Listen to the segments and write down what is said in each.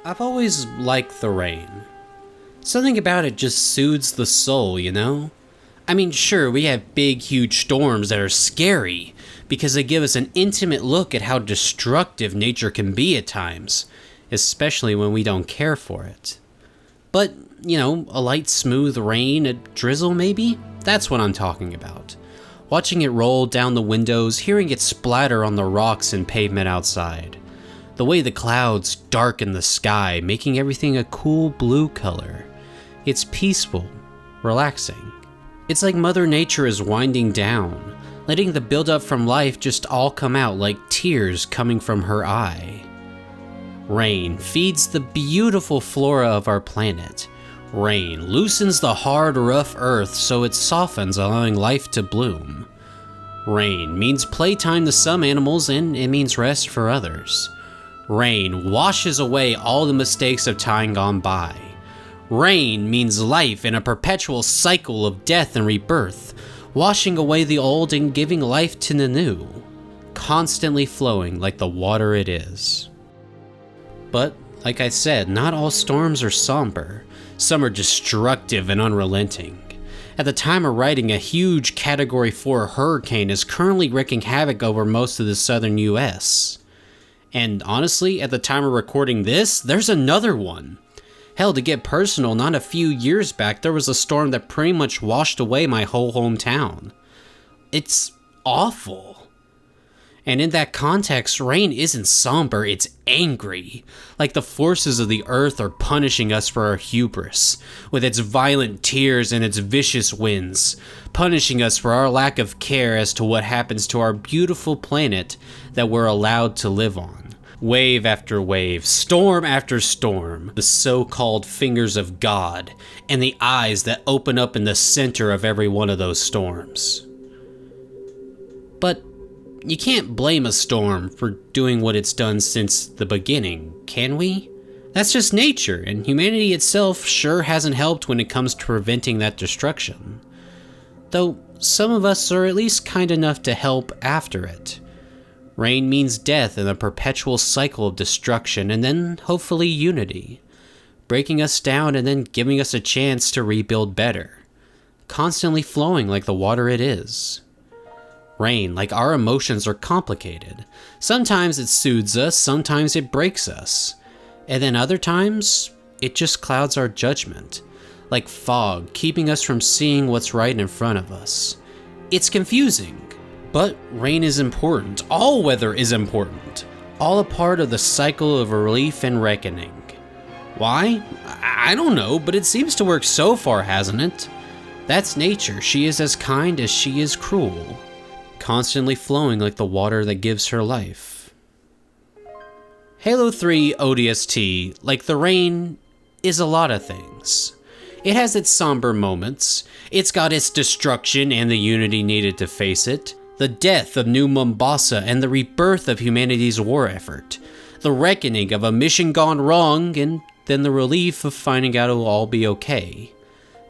I've always liked the rain. Something about it just soothes the soul, you know? I mean, sure, we have big, huge storms that are scary because they give us an intimate look at how destructive nature can be at times, especially when we don't care for it. But, you know, a light, smooth rain, a drizzle maybe? That's what I'm talking about. Watching it roll down the windows, hearing it splatter on the rocks and pavement outside. The way the clouds darken the sky, making everything a cool blue color. It's peaceful, relaxing. It's like Mother Nature is winding down, letting the buildup from life just all come out like tears coming from her eye. Rain feeds the beautiful flora of our planet. Rain loosens the hard, rough earth so it softens, allowing life to bloom. Rain means playtime to some animals and it means rest for others. Rain washes away all the mistakes of time gone by. Rain means life in a perpetual cycle of death and rebirth, washing away the old and giving life to the new, constantly flowing like the water it is. But, like I said, not all storms are somber. Some are destructive and unrelenting. At the time of writing, a huge Category 4 hurricane is currently wreaking havoc over most of the southern US. And honestly, at the time of recording this, there's another one. Hell, to get personal, not a few years back, there was a storm that pretty much washed away my whole hometown. It's awful. And in that context, rain isn't somber, it's angry. Like the forces of the earth are punishing us for our hubris, with its violent tears and its vicious winds, punishing us for our lack of care as to what happens to our beautiful planet that we're allowed to live on. Wave after wave, storm after storm, the so-called fingers of God, and the eyes that open up in the center of every one of those storms. But you can't blame a storm for doing what it's done since the beginning, can we? That's just nature, and humanity itself sure hasn't helped when it comes to preventing that destruction. Though some of us are at least kind enough to help after it. Rain means death and a perpetual cycle of destruction, and then hopefully unity. Breaking us down and then giving us a chance to rebuild better. Constantly flowing like the water it is. Rain, like our emotions, are complicated. Sometimes it soothes us, sometimes it breaks us. And then other times, it just clouds our judgment. Like fog, keeping us from seeing what's right in front of us. It's confusing. But rain is important. All weather is important. All a part of the cycle of relief and reckoning. Why? I don't know, but it seems to work so far, hasn't it? That's nature. She is as kind as she is cruel. Constantly flowing like the water that gives her life. Halo 3 ODST, like the rain, is a lot of things. It has its somber moments. It's got its destruction and the unity needed to face it. The death of New Mombasa and the rebirth of humanity's war effort. The reckoning of a mission gone wrong and then the relief of finding out it'll all be okay.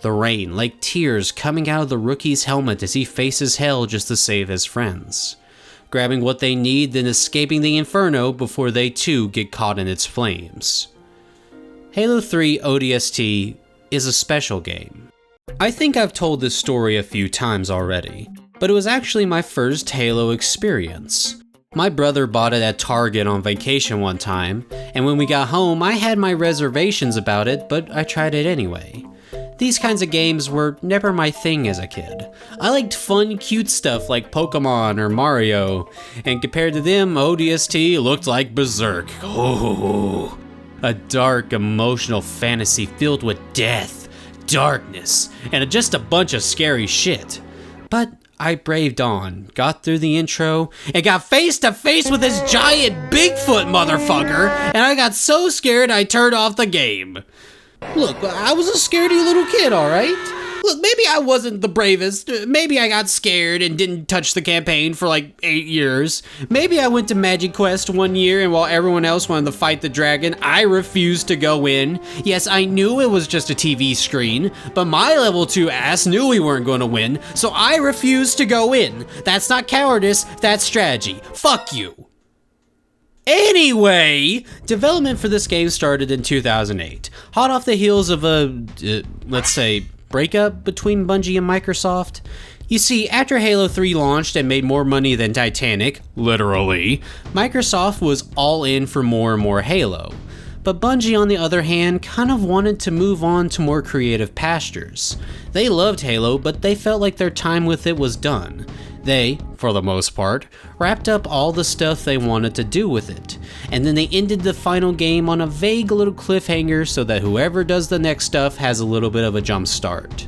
The rain, like tears coming out of the rookie's helmet as he faces hell just to save his friends. Grabbing what they need, then escaping the inferno before they too get caught in its flames. Halo 3 ODST is a special game. I think I've told this story a few times already, but it was actually my first Halo experience. My brother bought it at Target on vacation one time, and when we got home I had my reservations about it, but I tried it anyway. These kinds of games were never my thing as a kid. I liked fun, cute stuff like Pokemon or Mario, and compared to them, ODST looked like Berserk. Oh, a dark, emotional fantasy filled with death, darkness, and just a bunch of scary shit. But I braved on, got through the intro, and got face to face with this giant Bigfoot motherfucker, and I got so scared I turned off the game. Look, I was a scaredy little kid, alright? Look, maybe I wasn't the bravest. Maybe I got scared and didn't touch the campaign for like 8 years. Maybe I went to Magic Quest one year and while everyone else wanted to fight the dragon, I refused to go in. Yes, I knew it was just a TV screen, but my level 2 ass knew we weren't going to win, so I refused to go in. That's not cowardice, that's strategy. Fuck you. Anyway, development for this game started in 2008, hot off the heels of a, let's say, breakup between Bungie and Microsoft. You see, after Halo 3 launched and made more money than Titanic, literally, Microsoft was all in for more and more Halo. But Bungie, on the other hand, kind of wanted to move on to more creative pastures. They loved Halo, but they felt like their time with it was done. They, for the most part, wrapped up all the stuff they wanted to do with it, and then they ended the final game on a vague little cliffhanger so that whoever does the next stuff has a little bit of a jump start.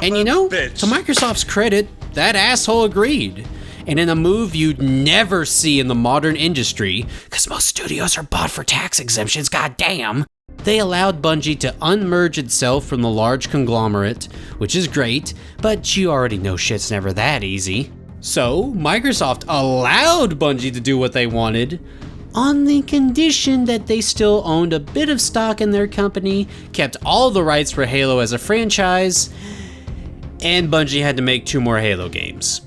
And you know, to Microsoft's credit, that asshole agreed. And in a move you'd never see in the modern industry, because most studios are bought for tax exemptions, goddamn, they allowed Bungie to unmerge itself from the large conglomerate, which is great, but you already know shit's never that easy. So, Microsoft allowed Bungie to do what they wanted, on the condition that they still owned a bit of stock in their company, kept all the rights for Halo as a franchise, and Bungie had to make 2 more Halo games.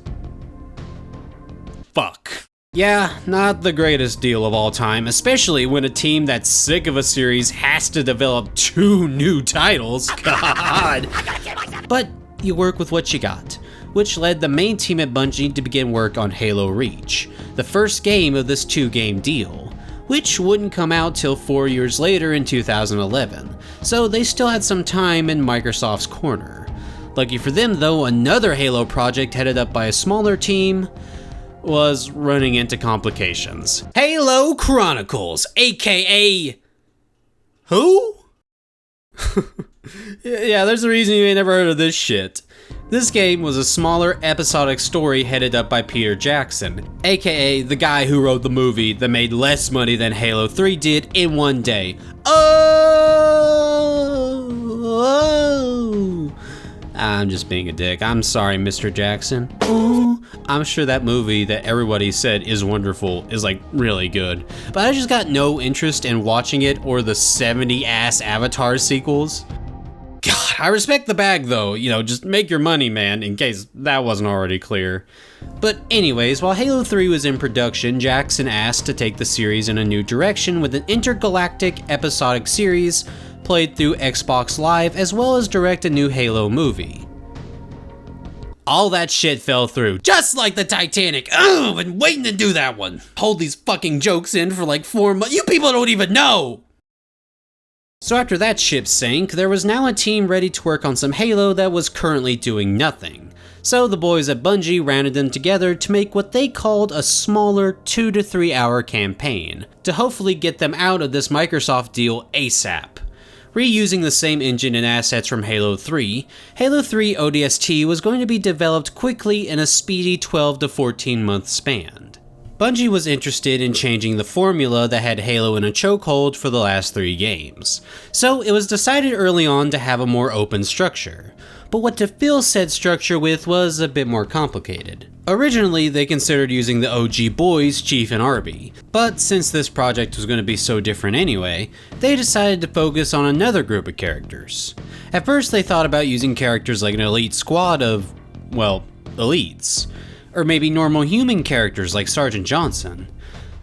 Fuck. Yeah, not the greatest deal of all time, especially when a team that's sick of a series has to develop 2 new titles. God. But you work with what you got, which led the main team at Bungie to begin work on Halo Reach, the first game of this 2-game deal, which wouldn't come out till 4 years later in 2011, so they still had some time in Microsoft's corner. Lucky for them though, another Halo project headed up by a smaller team was running into complications. Halo Chronicles, aka... who? Yeah, there's a reason you ain't never heard of this shit. This game was a smaller episodic story headed up by Peter Jackson, aka the guy who wrote the movie that made less money than Halo 3 did in one day. Oh! I'm just being a dick. I'm sorry, Mr. Jackson. Ooh, I'm sure that movie that everybody said is wonderful is like really good, but I just got no interest in watching it or the 70-ass Avatar sequels. God, I respect the bag though, you know, just make your money, man, in case that wasn't already clear. But anyways, while Halo 3 was in production, Jackson asked to take the series in a new direction with an intergalactic episodic series played through Xbox Live, as well as direct a new Halo movie. All that shit fell through, just like the Titanic. I've been waiting to do that one. Hold these fucking jokes in for like 4 months. You people don't even know! So after that ship sank, there was now a team ready to work on some Halo that was currently doing nothing. So the boys at Bungie rounded them together to make what they called a smaller 2 to 3 hour campaign, to hopefully get them out of this Microsoft deal ASAP. Reusing the same engine and assets from Halo 3, Halo 3 ODST was going to be developed quickly in a speedy 12 to 14 month span. Bungie was interested in changing the formula that had Halo in a chokehold for the last 3 games, so it was decided early on to have a more open structure. But what to fill said structure with was a bit more complicated. Originally, they considered using the OG boys, Chief and Arby, but since this project was going to be so different anyway, they decided to focus on another group of characters. At first, they thought about using characters like an elite squad of, well, elites, or maybe normal human characters like Sergeant Johnson.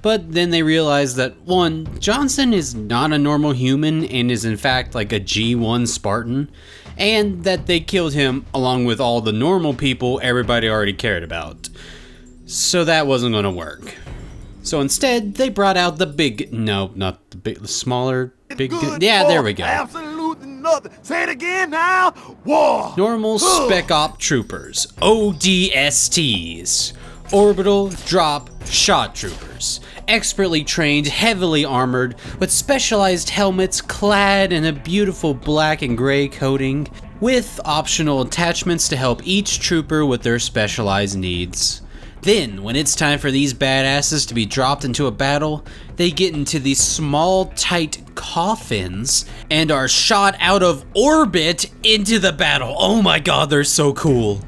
But then they realized that 1, Johnson is not a normal human and is in fact like a G1 Spartan, and that they killed him along with all the normal people everybody already cared about. So that wasn't gonna work. So instead, they brought out the big, no, not the big, the smaller, big, yeah, there we go. Absolutely nothing. Say it again now. War. Normal Spec Op Troopers, ODSTs. Orbital Drop Shot Troopers. Expertly trained, heavily armored, with specialized helmets clad in a beautiful black and gray coating, with optional attachments to help each trooper with their specialized needs. Then, when it's time for these badasses to be dropped into a battle, they get into these small, tight coffins and are shot out of orbit into the battle. Oh my god, they're so cool.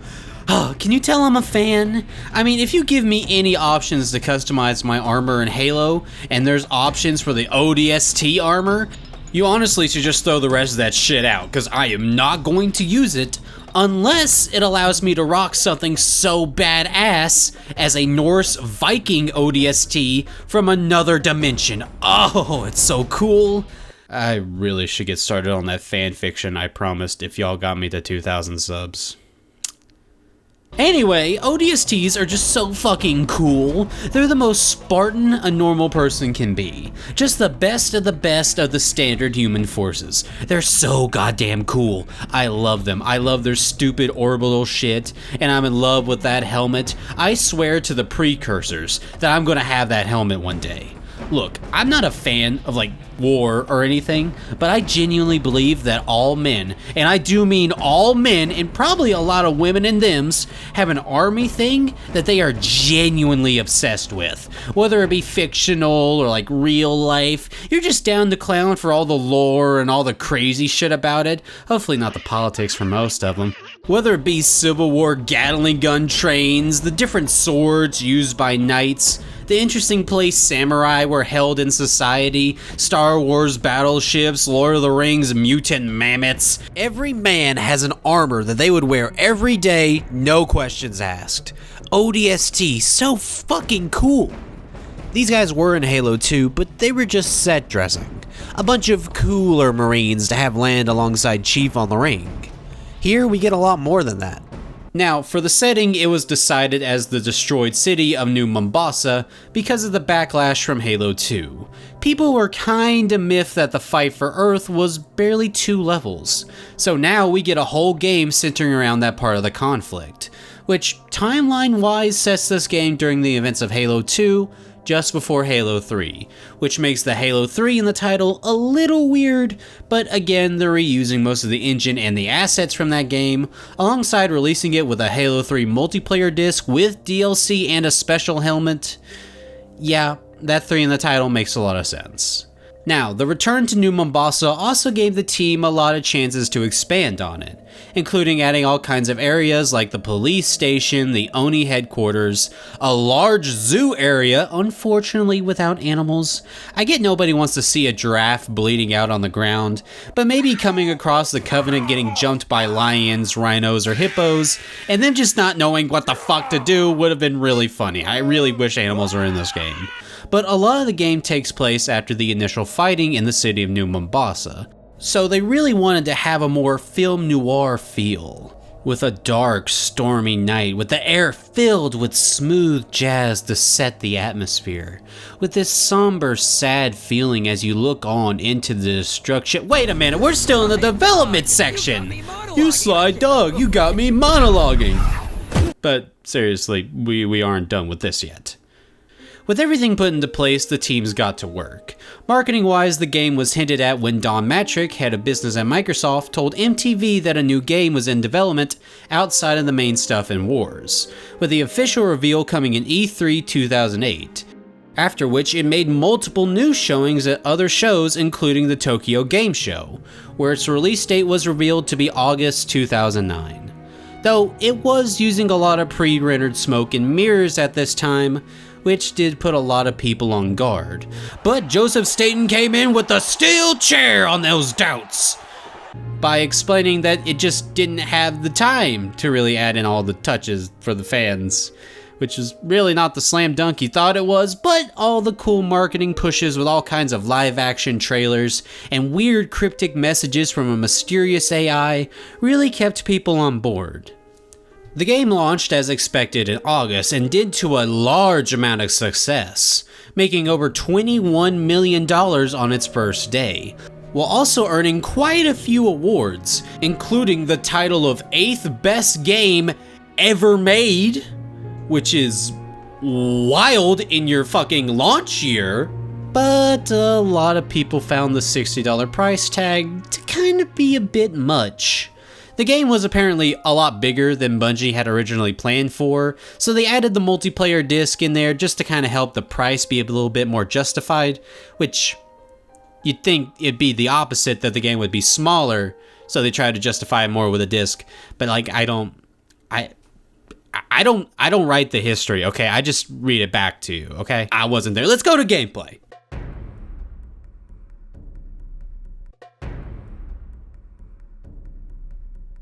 Can you tell I'm a fan? I mean, if you give me any options to customize my armor in Halo, and there's options for the ODST armor, you honestly should just throw the rest of that shit out, because I am not going to use it Unless it allows me to rock something so badass as a Norse Viking ODST from another dimension. Oh, it's so cool. I really should get started on that fan fiction I promised if y'all got me to 2,000 subs. Anyway, ODSTs are just so fucking cool. They're the most Spartan a normal person can be. Just the best of the standard human forces. They're so goddamn cool. I love them. I love their stupid orbital shit, and I'm in love with that helmet. I swear to the precursors that I'm gonna have that helmet one day. Look, I'm not a fan of like war or anything, but I genuinely believe that all men, and I do mean all men and probably a lot of women and thems, have an army thing that they are genuinely obsessed with. Whether it be fictional or like real life, you're just down to clown for all the lore and all the crazy shit about it. Hopefully not the politics for most of them. Whether it be Civil War Gatling gun trains, the different swords used by knights, the interesting place samurai were held in society, Star Wars battleships, Lord of the Rings mutant mammoths. Every man has an armor that they would wear every day, no questions asked. ODST, so fucking cool. These guys were in Halo 2, but they were just set dressing. A bunch of cooler Marines to have land alongside Chief on the ring. Here we get a lot more than that. Now, for the setting, it was decided as the destroyed city of New Mombasa because of the backlash from Halo 2. People were kinda miffed that the fight for Earth was barely 2 levels, so now we get a whole game centering around that part of the conflict, which timeline-wise sets this game during the events of Halo 2, just before Halo 3, which makes the Halo 3 in the title a little weird, but again, they're reusing most of the engine and the assets from that game, alongside releasing it with a Halo 3 multiplayer disc with DLC and a special helmet. Yeah, that 3 in the title makes a lot of sense. Now, the return to New Mombasa also gave the team a lot of chances to expand on it, including adding all kinds of areas like the police station, the ONI headquarters, a large zoo area, unfortunately without animals. I get nobody wants to see a giraffe bleeding out on the ground, but maybe coming across the Covenant getting jumped by lions, rhinos, or hippos, and then just not knowing what the fuck to do would have been really funny. I really wish animals were in this game. But a lot of the game takes place after the initial fighting in the city of New Mombasa, so they really wanted to have a more film noir feel, with a dark, stormy night, with the air filled with smooth jazz to set the atmosphere, with this somber, sad feeling as you look on into the destruction. Wait a minute, we're still in the development section! You sly dog, you got me monologuing! But seriously, we aren't done with this yet. With everything put into place, the teams got to work. Marketing-wise, the game was hinted at when Don Matrick, head of business at Microsoft, told MTV that a new game was in development outside of the main stuff in Wars, with the official reveal coming in E3 2008. After which, it made multiple news showings at other shows, including the Tokyo Game Show, where its release date was revealed to be August 2009. Though it was using a lot of pre-rendered smoke and mirrors at this time, which did put a lot of people on guard. But Joseph Staten came in with the steel chair on those doubts by explaining that it just didn't have the time to really add in all the touches for the fans, which is really not the slam dunk he thought it was, but all the cool marketing pushes with all kinds of live action trailers and weird cryptic messages from a mysterious AI really kept people on board. The game launched as expected in August and did to a large amount of success, making over $21 million on its first day, while also earning quite a few awards, including the title of 8th best game ever made, which is wild in your fucking launch year. But a lot of people found the $60 price tag to kind of be a bit much. The game was apparently a lot bigger than Bungie had originally planned for, so they added the multiplayer disc in there just to kind of help the price be a little bit more justified, which you'd think it'd be the opposite, that the game would be smaller, so they tried to justify it more with a disc. But like, I don't write the history, okay? I just read it back to you, okay? I wasn't there. Let's go to gameplay.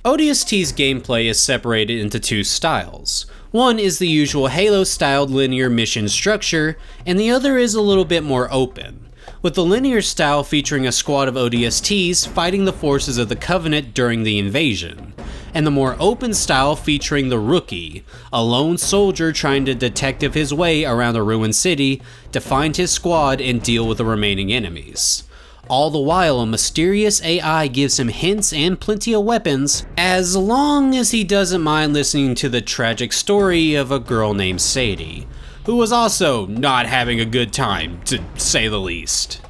ODST's gameplay is separated into two styles. One is the usual Halo-styled linear mission structure, and the other is a little bit more open, with the linear style featuring a squad of ODSTs fighting the forces of the Covenant during the invasion, and the more open style featuring the Rookie, a lone soldier trying to detective his way around a ruined city to find his squad and deal with the remaining enemies. All the while, a mysterious AI gives him hints and plenty of weapons, as long as he doesn't mind listening to the tragic story of a girl named Sadie, who was also not having a good time, to say the least.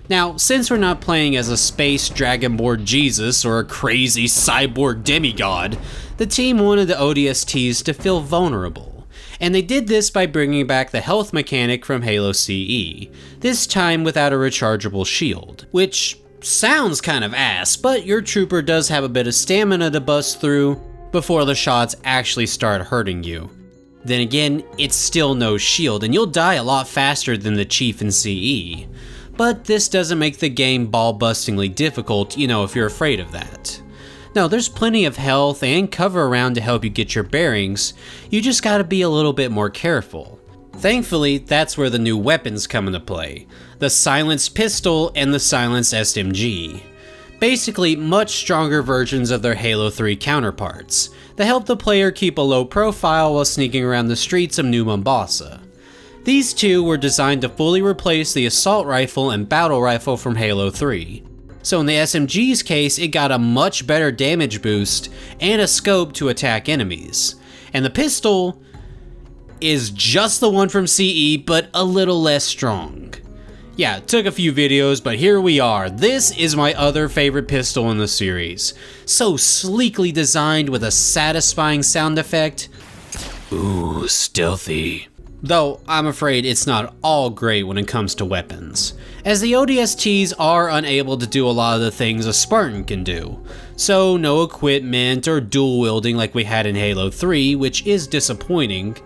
Now, since we're not playing as a space dragonborn Jesus or a crazy cyborg demigod, the team wanted the ODSTs to feel vulnerable. And they did this by bringing back the health mechanic from Halo CE, this time without a rechargeable shield, which sounds kind of ass, but your trooper does have a bit of stamina to bust through before the shots actually start hurting you. Then again, it's still no shield, and you'll die a lot faster than the Chief in CE. But this doesn't make the game ball-bustingly difficult, if you're afraid of that. No, there's plenty of health and cover around to help you get your bearings, you just gotta be a little bit more careful. Thankfully, that's where the new weapons come into play, the silenced pistol and the silenced SMG. Basically, much stronger versions of their Halo 3 counterparts, that help the player keep a low profile while sneaking around the streets of New Mombasa. These two were designed to fully replace the assault rifle and battle rifle from Halo 3. So in the SMG's case, it got a much better damage boost and a scope to attack enemies. And the pistol is just the one from CE, but a little less strong. Yeah, it took a few videos, but here we are. This is my other favorite pistol in the series. So sleekly designed with a satisfying sound effect. Ooh, stealthy. Though, I'm afraid it's not all great when it comes to weapons, as the ODSTs are unable to do a lot of the things a Spartan can do. So no equipment or dual wielding like we had in Halo 3, which is disappointing,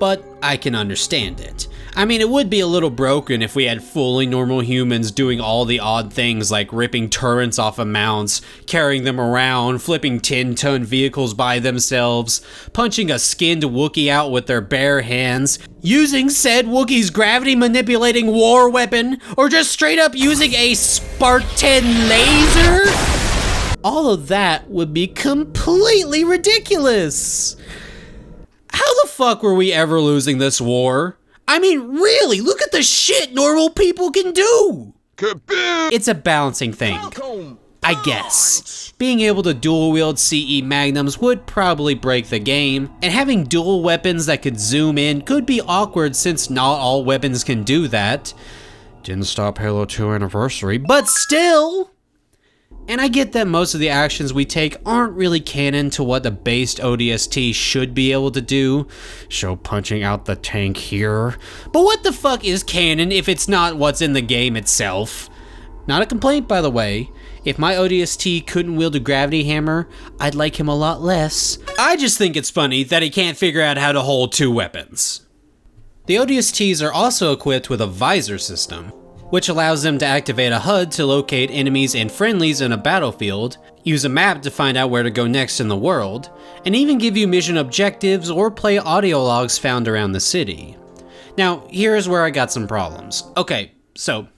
but I can understand it. I mean, it would be a little broken if we had fully normal humans doing all the odd things like ripping turrets off of mounts, carrying them around, flipping 10-ton vehicles by themselves, punching a skinned Wookiee out with their bare hands, using said Wookiee's gravity manipulating war weapon, or just straight up using a Spartan laser. All of that would be completely ridiculous. How the fuck were we ever losing this war? I mean, really, look at the shit normal people can do! It's a balancing thing, I guess. Being able to dual wield CE magnums would probably break the game, and having dual weapons that could zoom in could be awkward since not all weapons can do that. Didn't stop Halo 2 Anniversary, but still! And I get that most of the actions we take aren't really canon to what the based ODST should be able to do. Show punching out the tank here. But what the fuck is canon if it's not what's in the game itself? Not a complaint, by the way. If my ODST couldn't wield a gravity hammer, I'd like him a lot less. I just think it's funny that he can't figure out how to hold two weapons. The ODSTs are also equipped with a visor system, which allows them to activate a HUD to locate enemies and friendlies in a battlefield, use a map to find out where to go next in the world, and even give you mission objectives or play audio logs found around the city. Now, here's where I got some problems. Okay, so,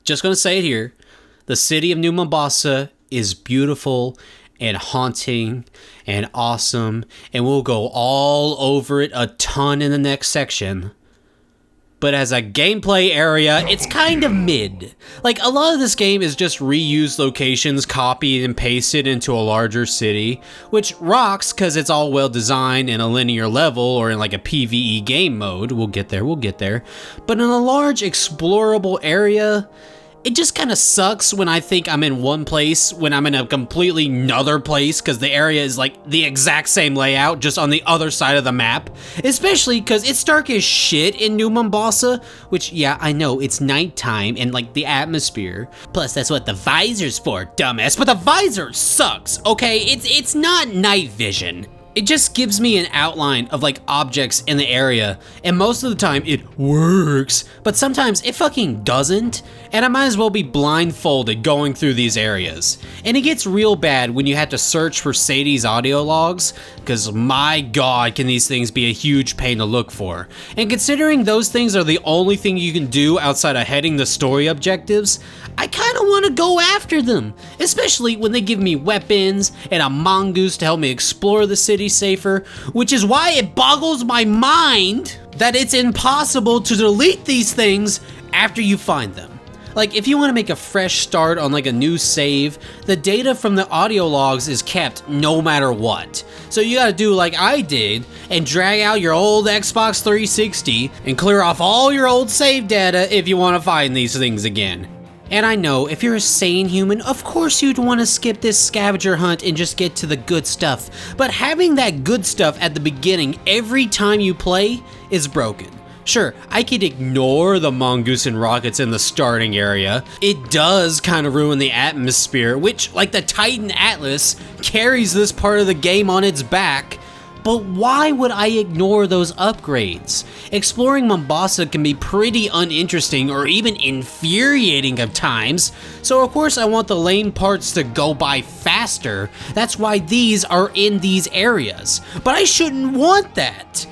just gonna say it here, the city of New Mombasa is beautiful and haunting and awesome, and we'll go all over it a ton in the next section. But as a gameplay area, it's kind of mid. Like, a lot of this game is just reused locations copied and pasted into a larger city, which rocks because it's all well designed in a linear level or in like a PvE game mode. We'll get there. But in a large explorable area, it just kind of sucks when I think I'm in one place when I'm in a completely another place because the area is like the exact same layout just on the other side of the map. Especially because it's dark as shit in New Mombasa, which, yeah, I know it's nighttime and like the atmosphere. Plus that's what the visor's for, dumbass. But the visor sucks, okay? It's not night vision. It just gives me an outline of like objects in the area, and most of the time it works, but sometimes it fucking doesn't, and I might as well be blindfolded going through these areas. And it gets real bad when you have to search for Sadie's audio logs, because my god can these things be a huge pain to look for. And considering those things are the only thing you can do outside of heading the story objectives, I kinda wanna go after them, especially when they give me weapons and a mongoose to help me explore the city safer, which is why it boggles my mind that it's impossible to delete these things after you find them. Like, if you want to make a fresh start on like a new save, the data from the audio logs is kept no matter what. So you gotta do like I did and drag out your old Xbox 360 and clear off all your old save data if you want to find these things again. And I know, if you're a sane human, of course you'd want to skip this scavenger hunt and just get to the good stuff. But having that good stuff at the beginning every time you play is broken. Sure, I could ignore the mongoose and rockets in the starting area. It does kind of ruin the atmosphere, which, like the Titan Atlas, carries this part of the game on its back. But why would I ignore those upgrades? Exploring Mombasa can be pretty uninteresting or even infuriating at times, so of course I want the lane parts to go by faster. That's why these are in these areas. But I shouldn't want that.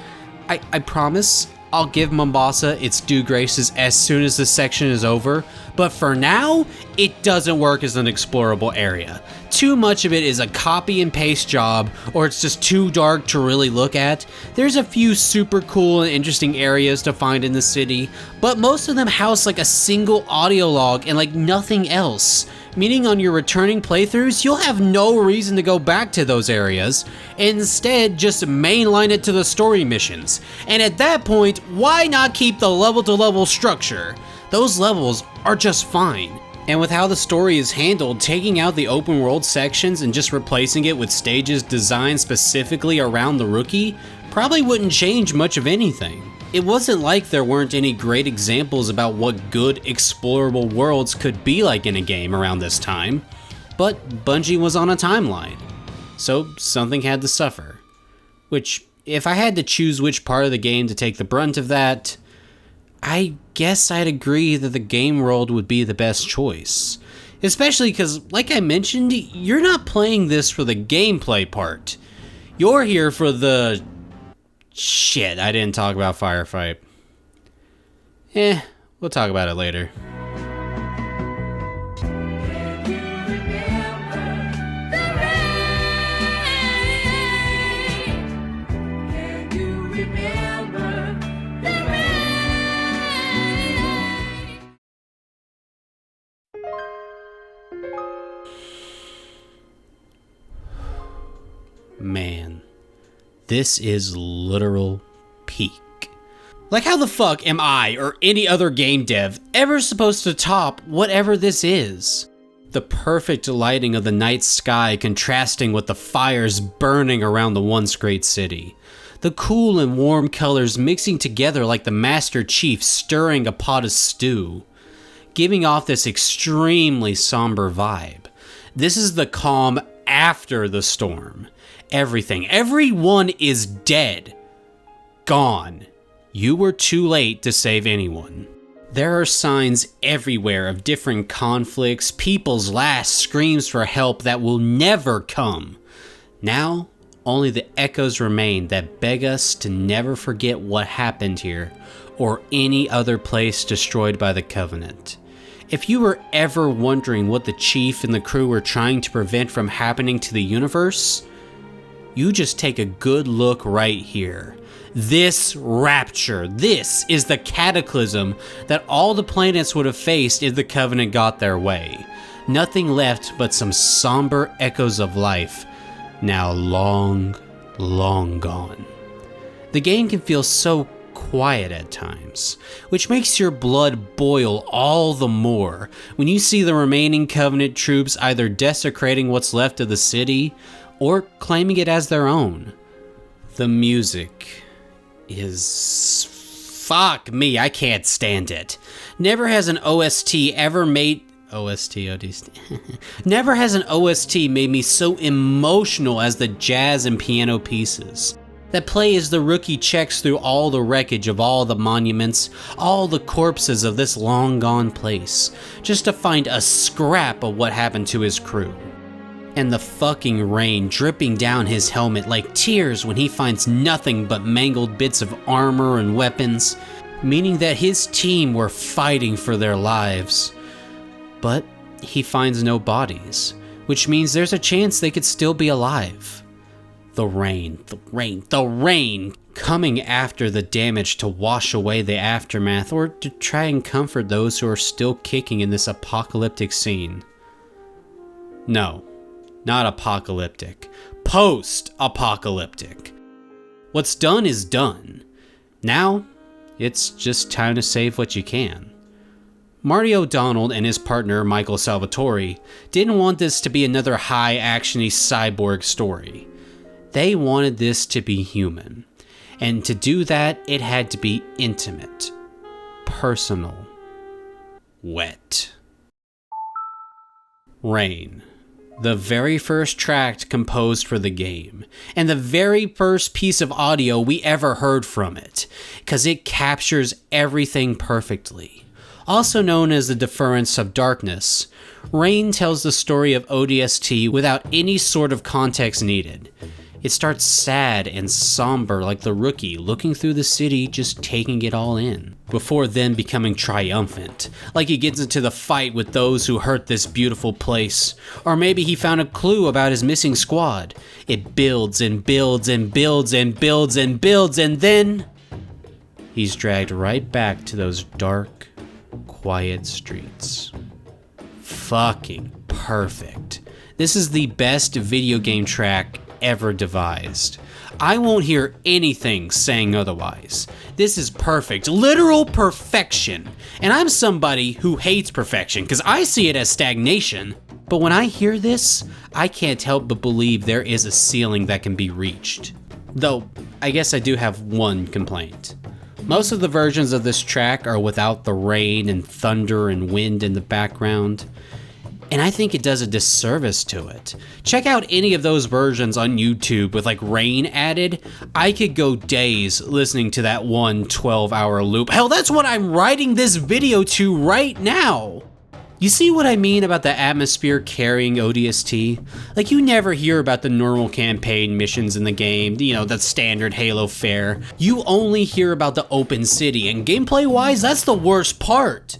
I promise I'll give Mombasa its due graces as soon as this section is over, but for now, it doesn't work as an explorable area. Too much of it is a copy and paste job, or it's just too dark to really look at. There's a few super cool and interesting areas to find in the city, but most of them house like a single audio log and like nothing else. Meaning on your returning playthroughs, you'll have no reason to go back to those areas. Instead, just mainline it to the story missions. And at that point, why not keep the level-to-level structure? Those levels are just fine. And with how the story is handled, taking out the open world sections and just replacing it with stages designed specifically around the rookie probably wouldn't change much of anything. It wasn't like there weren't any great examples about what good explorable worlds could be like in a game around this time, but Bungie was on a timeline, so something had to suffer. Which, if I had to choose which part of the game to take the brunt of that, I guess I'd agree that the game world would be the best choice. Especially because, like I mentioned, you're not playing this for the gameplay part. You're here for the... Shit, I didn't talk about Firefight. We'll talk about it later. Man, this is literal peak. Like, how the fuck am I, or any other game dev, ever supposed to top whatever this is? The perfect lighting of the night sky contrasting with the fires burning around the once great city. The cool and warm colors mixing together like the Master Chief stirring a pot of stew, giving off this extremely somber vibe. This is the calm after the storm. Everyone is dead. Gone. You were too late to save anyone. There are signs everywhere of different conflicts, people's last screams for help that will never come. Now, only the echoes remain that beg us to never forget what happened here, or any other place destroyed by the Covenant. If you were ever wondering what the Chief and the crew were trying to prevent from happening to the universe, you just take a good look right here. This rapture, this is the cataclysm that all the planets would have faced if the Covenant got their way. Nothing left but some somber echoes of life, now long, long gone. The game can feel so quiet at times, which makes your blood boil all the more when you see the remaining Covenant troops either desecrating what's left of the city or claiming it as their own. The music is... fuck me, I can't stand it. Never has an OST ever made OST, ODST. Never has an OST made me so emotional as the jazz and piano pieces that play as the rookie checks through all the wreckage of all the monuments, all the corpses of this long gone place, just to find a scrap of what happened to his crew. And the fucking rain dripping down his helmet like tears when he finds nothing but mangled bits of armor and weapons, meaning that his team were fighting for their lives. But he finds no bodies, which means there's a chance they could still be alive. The rain, the rain, the rain, coming after the damage to wash away the aftermath or to try and comfort those who are still kicking in this apocalyptic scene. No, not apocalyptic. Post-apocalyptic. What's done is done. Now, it's just time to save what you can. Marty O'Donnell and his partner Michael Salvatore didn't want this to be another high-actiony cyborg story. They wanted this to be human. And to do that, it had to be intimate, personal, wet. Rain. The very first track composed for the game, and the very first piece of audio we ever heard from it, because it captures everything perfectly. Also known as the deference of darkness, Rain tells the story of ODST without any sort of context needed. It starts sad and somber like the rookie looking through the city just taking it all in, before then becoming triumphant, like he gets into the fight with those who hurt this beautiful place, or maybe he found a clue about his missing squad. It builds and builds and builds and builds and builds, and then he's dragged right back to those dark, quiet streets. Fucking perfect. This is the best video game track ever devised. I won't hear anything saying otherwise. This is perfect, literal perfection. And I'm somebody who hates perfection because I see it as stagnation. But when I hear this, I can't help but believe there is a ceiling that can be reached. Though, I guess I do have one complaint. Most of the versions of this track are without the rain and thunder and wind in the background. And I think it does a disservice to it. Check out any of those versions on YouTube with like rain added. I could go days listening to that one 12-hour loop. Hell, that's what I'm writing this video to right now. You see what I mean about the atmosphere carrying ODST? Like, you never hear about the normal campaign missions in the game, you know, the standard Halo fare. You only hear about the open city, and gameplay-wise, that's the worst part.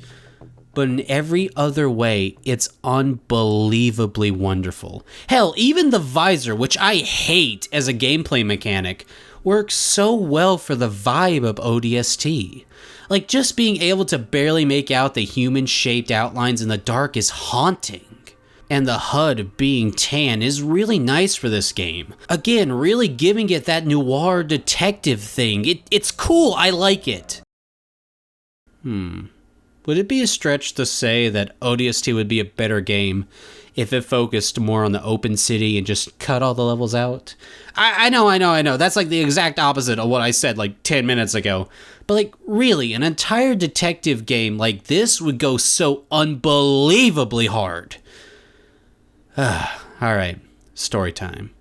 But in every other way, it's unbelievably wonderful. Hell, even the visor, which I hate as a gameplay mechanic, works so well for the vibe of ODST. Like, just being able to barely make out the human-shaped outlines in the dark is haunting. And the HUD being tan is really nice for this game. Again, really giving it that noir detective thing. It's cool, I like it. Would it be a stretch to say that ODST would be a better game if it focused more on the open city and just cut all the levels out? I know. That's like the exact opposite of what I said like 10 minutes ago. But like, really, an entire detective game like this would go so unbelievably hard. Alright, story time.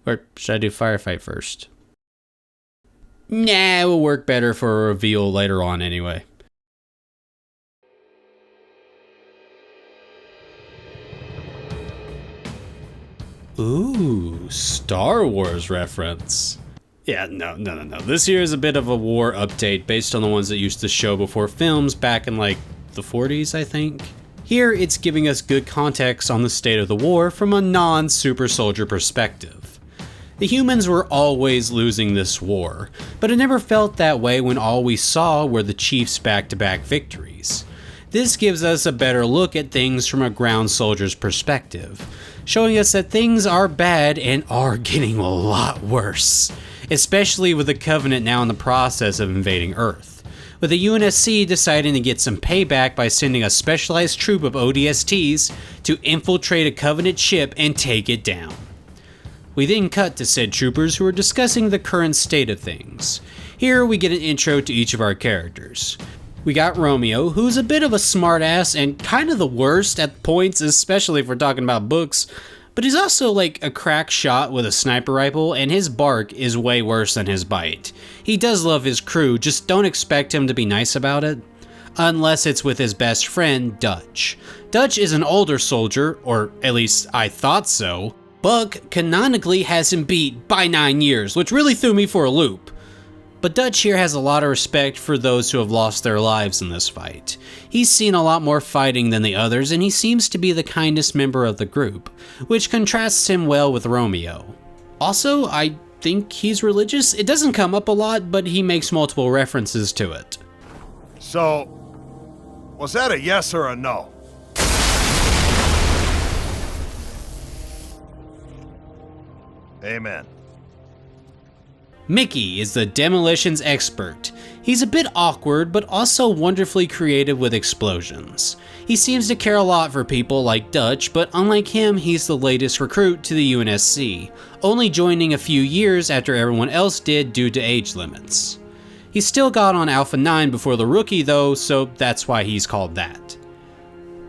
Or should I do firefight first? Nah, it will work better for a reveal later on anyway. Ooh, Star Wars reference. Yeah, no. This here is a bit of a war update based on the ones that used to show before films back in like the 40s, I think. Here, it's giving us good context on the state of the war from a non-super soldier perspective. The humans were always losing this war, but it never felt that way when all we saw were the Chiefs' back-to-back victories. This gives us a better look at things from a ground soldier's perspective, showing us that things are bad and are getting a lot worse, especially with the Covenant now in the process of invading Earth, with the UNSC deciding to get some payback by sending a specialized troop of ODSTs to infiltrate a Covenant ship and take it down. We then cut to said troopers who are discussing the current state of things. Here we get an intro to each of our characters. We got Romeo, who's a bit of a smartass and kind of the worst at points, especially if we're talking about books, but he's also like a crack shot with a sniper rifle, and his bark is way worse than his bite. He does love his crew, just don't expect him to be nice about it. Unless it's with his best friend, Dutch. Dutch is an older soldier, or at least I thought so. Buck canonically has him beat by 9 years, which really threw me for a loop. But Dutch here has a lot of respect for those who have lost their lives in this fight. He's seen a lot more fighting than the others, and he seems to be the kindest member of the group, which contrasts him well with Romeo. Also, I think he's religious. It doesn't come up a lot, but he makes multiple references to it. So, was that a yes or a no? Amen. Mickey is the demolitions expert. He's a bit awkward, but also wonderfully creative with explosions. He seems to care a lot for people like Dutch, but unlike him, he's the latest recruit to the UNSC, only joining a few years after everyone else did due to age limits. He still got on Alpha 9 before the rookie though, so that's why he's called that.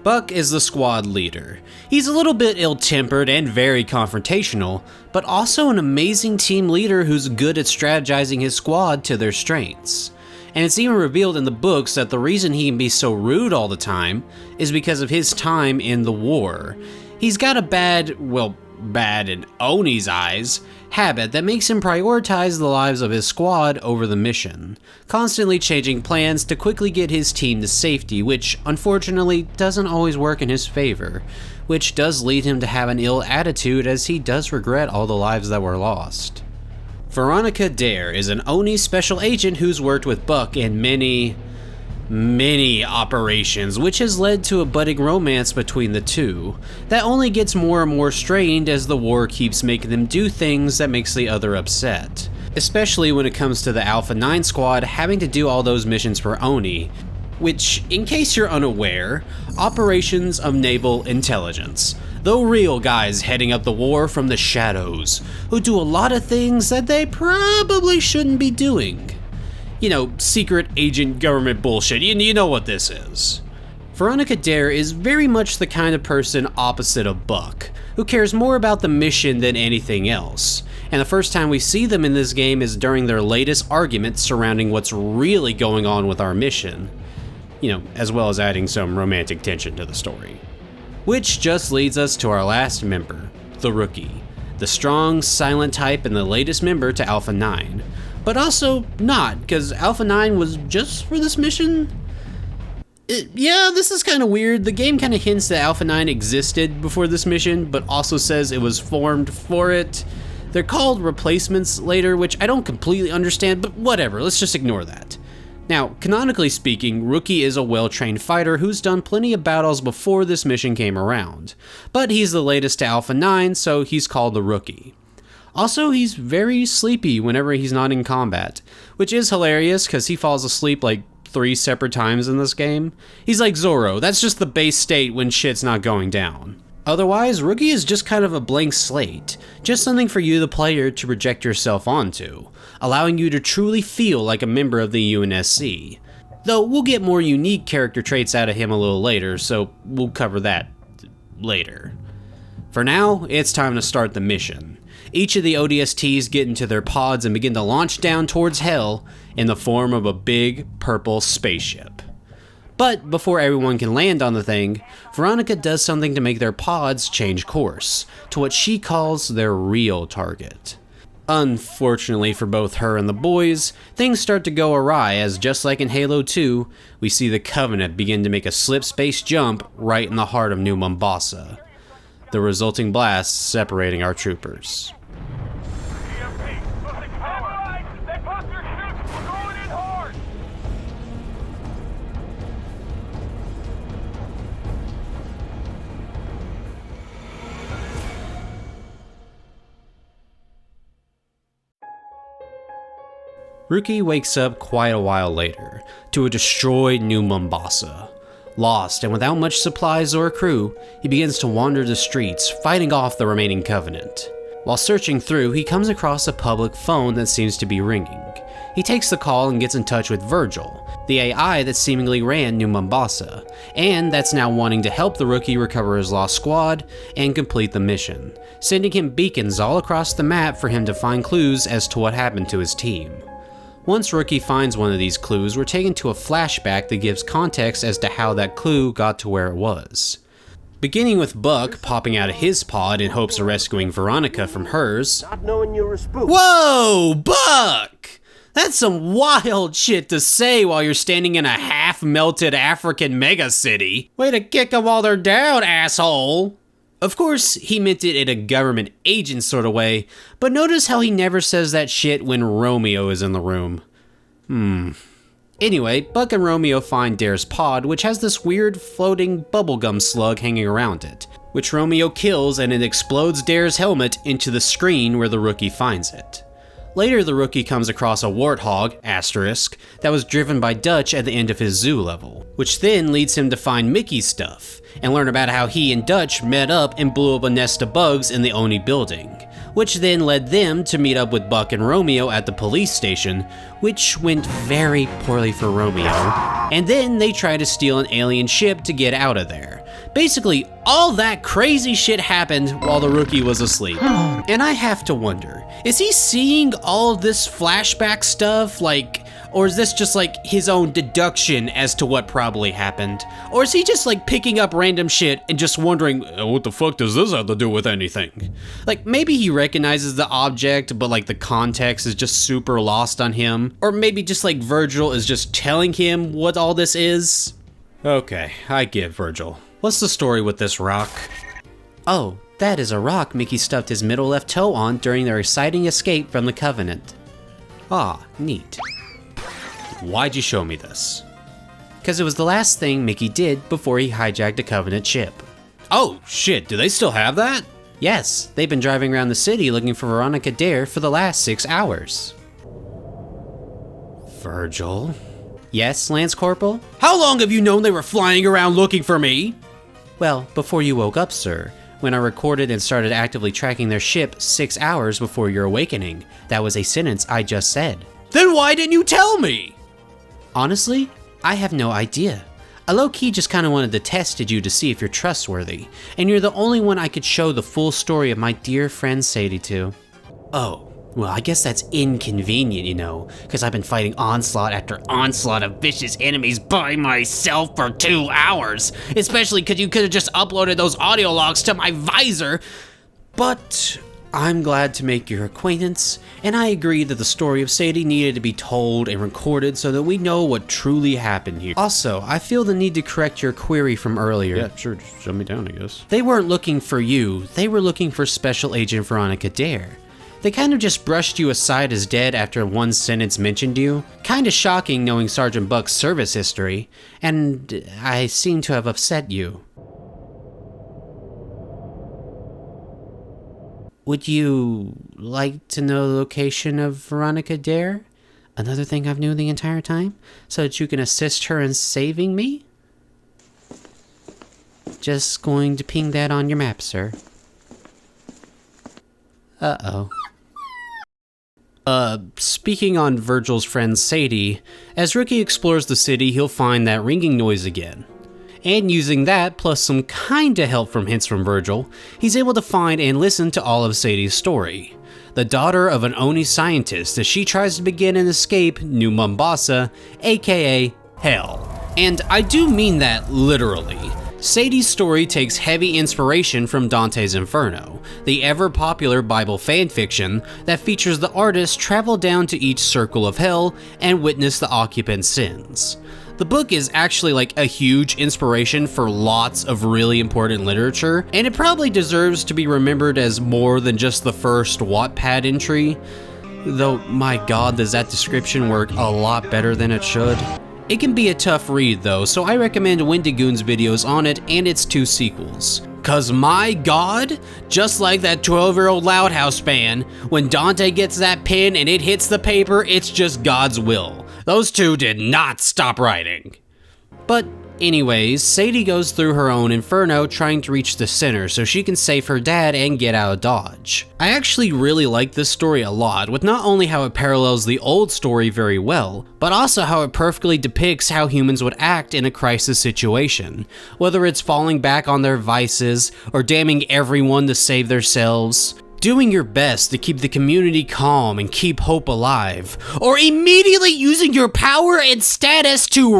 Buck is the squad leader. He's a little bit ill-tempered and very confrontational, but also an amazing team leader who's good at strategizing his squad to their strengths. And it's even revealed in the books that the reason he can be so rude all the time is because of his time in the war. He's got a bad in Oni's eyes, habit that makes him prioritize the lives of his squad over the mission, constantly changing plans to quickly get his team to safety, which unfortunately doesn't always work in his favor, which does lead him to have an ill attitude as he does regret all the lives that were lost. Veronica Dare is an Oni special agent who's worked with Buck in many operations, which has led to a budding romance between the two that only gets more and more strained as the war keeps making them do things that makes the other upset, especially when it comes to the Alpha 9 squad having to do all those missions for Oni, which, in case you're unaware, operations of naval intelligence, the real guys heading up the war from the shadows, who do a lot of things that they probably shouldn't be doing. You know, secret agent government bullshit, you know what this is. Veronica Dare is very much the kind of person opposite of Buck, who cares more about the mission than anything else. And the first time we see them in this game is during their latest argument surrounding what's really going on with our mission. You know, as well as adding some romantic tension to the story. Which just leads us to our last member, the rookie. The strong, silent type and the latest member to Alpha 9. But also not, because Alpha 9 was just for this mission? Yeah, this is kind of weird. The game kind of hints that Alpha 9 existed before this mission, but also says it was formed for it. They're called replacements later, which I don't completely understand, but whatever, let's just ignore that. Now, canonically speaking, Rookie is a well-trained fighter who's done plenty of battles before this mission came around. But he's the latest to Alpha 9, so he's called the Rookie. Also, he's very sleepy whenever he's not in combat, which is hilarious because he falls asleep like 3 separate times in this game. He's like Zoro, that's just the base state when shit's not going down. Otherwise, Rookie is just kind of a blank slate, just something for you, the player, to project yourself onto, allowing you to truly feel like a member of the UNSC. Though we'll get more unique character traits out of him a little later, so we'll cover that later. For now, it's time to start the mission. Each of the ODSTs get into their pods and begin to launch down towards hell in the form of a big purple spaceship. But before everyone can land on the thing, Veronica does something to make their pods change course to what she calls their real target. Unfortunately for both her and the boys, things start to go awry as, just like in Halo 2, we see the Covenant begin to make a slip space jump right in the heart of New Mombasa, the resulting blast separating our troopers. Rookie wakes up quite a while later to a destroyed New Mombasa. Lost and without much supplies or a crew, he begins to wander the streets, fighting off the remaining Covenant. While searching through, he comes across a public phone that seems to be ringing. He takes the call and gets in touch with Virgil, the AI that seemingly ran New Mombasa, and that's now wanting to help the rookie recover his lost squad and complete the mission, sending him beacons all across the map for him to find clues as to what happened to his team. Once Rookie finds one of these clues, we're taken to a flashback that gives context as to how that clue got to where it was. Beginning with Buck popping out of his pod in hopes of rescuing Veronica from hers. Not knowing you're a spook. Whoa, Buck! That's some wild shit to say while you're standing in a half-melted African megacity. Way to kick them while they're down, asshole! Of course, he meant it in a government agent sort of way, but notice how he never says that shit when Romeo is in the room. Anyway, Buck and Romeo find Dare's pod, which has this weird floating bubblegum slug hanging around it, which Romeo kills and it explodes Dare's helmet into the screen where the rookie finds it. Later, the rookie comes across a warthog, asterisk, that was driven by Dutch at the end of his zoo level, which then leads him to find Mickey's stuff, and learn about how he and Dutch met up and blew up a nest of bugs in the Oni building, which then led them to meet up with Buck and Romeo at the police station, which went very poorly for Romeo, and then they try to steal an alien ship to get out of there. Basically, all that crazy shit happened while the rookie was asleep. And I have to wonder, is he seeing all this flashback stuff, or is this just his own deduction as to what probably happened? Or is he just picking up random shit and just wondering, what the fuck does this have to do with anything? Maybe he recognizes the object, but the context is just super lost on him. Or maybe just Virgil is just telling him what all this is. Okay, I get Virgil. What's the story with this rock? Oh, that is a rock Mickey stuffed his middle left toe on during their exciting escape from the Covenant. Ah, neat. Why'd you show me this? Because it was the last thing Mickey did before he hijacked a Covenant ship. Oh, shit, do they still have that? Yes, they've been driving around the city looking for Veronica Dare for the last 6 hours. Virgil? Yes, Lance Corporal? How long have you known they were flying around looking for me? Well, before you woke up, sir, when I recorded and started actively tracking their ship 6 hours before your awakening. That was a sentence I just said. Then why didn't you tell me? Honestly, I have no idea. I low-key just kinda wanted to test you to see if you're trustworthy, and you're the only one I could show the full story of my dear friend Sadie to. Oh. Well, I guess that's inconvenient, because I've been fighting onslaught after onslaught of vicious enemies by myself for 2 hours, especially because you could have just uploaded those audio logs to my visor. But I'm glad to make your acquaintance, and I agree that the story of Sadie needed to be told and recorded so that we know what truly happened here. Also, I feel the need to correct your query from earlier. Yeah, sure, just shut me down, I guess. They weren't looking for you, they were looking for Special Agent Veronica Dare. They kind of just brushed you aside as dead after one sentence mentioned you. Kinda shocking knowing Sergeant Buck's service history, and I seem to have upset you. Would you like to know the location of Veronica Dare? Another thing I've known the entire time? So that you can assist her in saving me? Just going to ping that on your map, sir. Uh-oh. Speaking on Virgil's friend Sadie, as Rookie explores the city, he'll find that ringing noise again. And using that, plus some kinda help from hints from Virgil, he's able to find and listen to all of Sadie's story. The daughter of an Oni scientist as she tries to begin and escape New Mombasa, aka Hell. And I do mean that literally. Sadie's story takes heavy inspiration from Dante's Inferno, the ever-popular Bible fanfiction that features the artist travel down to each circle of hell and witness the occupant's sins. The book is actually a huge inspiration for lots of really important literature, and it probably deserves to be remembered as more than just the first Wattpad entry, though my god does that description work a lot better than it should. It can be a tough read though, so I recommend Wendigoon's videos on it and its 2 sequels. Cause my god, just like that 12-year-old Loud House fan, when Dante gets that pen and it hits the paper, it's just God's will. Those two did not stop writing. But anyways, Sadie goes through her own inferno trying to reach the center so she can save her dad and get out of Dodge. I actually really like this story a lot, with not only how it parallels the old story very well, but also how it perfectly depicts how humans would act in a crisis situation, whether it's falling back on their vices or damning everyone to save themselves. Doing your best to keep the community calm and keep hope alive, or immediately using your power and status to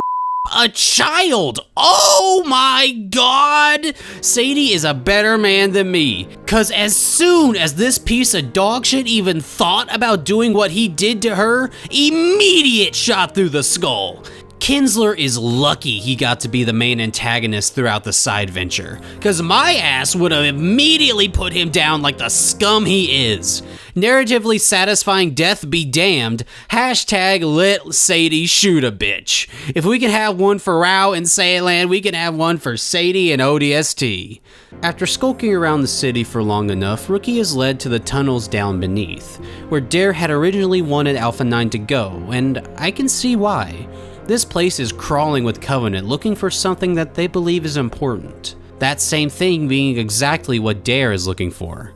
a child. Oh my god! Sadie is a better man than me, cause as soon as this piece of dog shit even thought about doing what he did to her, immediate shot through the skull. Kinsler is lucky he got to be the main antagonist throughout the side venture, cause my ass would have immediately put him down like the scum he is. Narratively satisfying death be damned, hashtag let Sadie shoot a bitch. If we can have one for Rao and Sayland, we can have one for Sadie and ODST. After skulking around the city for long enough, Rookie is led to the tunnels down beneath, where Dare had originally wanted Alpha 9 to go, and I can see why. This place is crawling with Covenant looking for something that they believe is important. That same thing being exactly what Dare is looking for.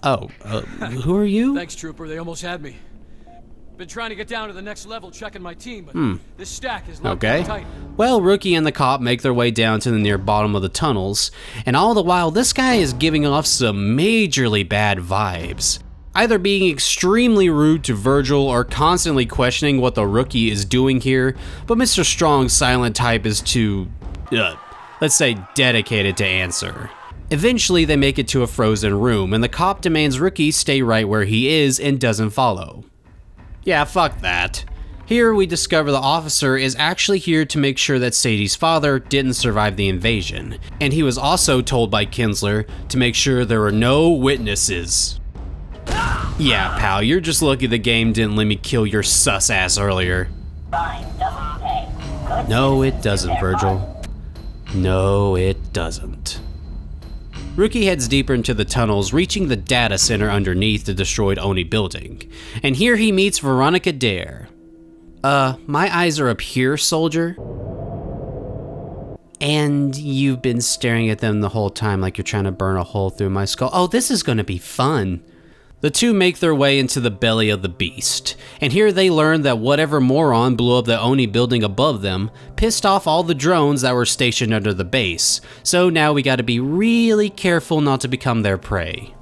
Who are you? Thanks, Trooper. They almost had me. Been trying to get down to the next level checking my team, but this stack is locked down tight. Well, Rookie and the cop make their way down to the near bottom of the tunnels, and all the while this guy is giving off some majorly bad vibes. Either being extremely rude to Virgil or constantly questioning what the Rookie is doing here, but Mr. Strong's silent type is too, let's say, dedicated to answer. Eventually they make it to a frozen room and the cop demands Rookie stay right where he is and doesn't follow. Yeah, fuck that. Here we discover the officer is actually here to make sure that Sadie's father didn't survive the invasion, and he was also told by Kinsler to make sure there were no witnesses. Yeah, pal, you're just lucky the game didn't let me kill your sus ass earlier. No, it doesn't, Virgil. No, it doesn't. Rookie heads deeper into the tunnels, reaching the data center underneath the destroyed Oni building. And here he meets Veronica Dare. My eyes are up here, soldier. And you've been staring at them the whole time like you're trying to burn a hole through my skull. Oh, this is gonna be fun. The two make their way into the belly of the beast, and here they learn that whatever moron blew up the Oni building above them pissed off all the drones that were stationed under the base, so now we gotta be really careful not to become their prey.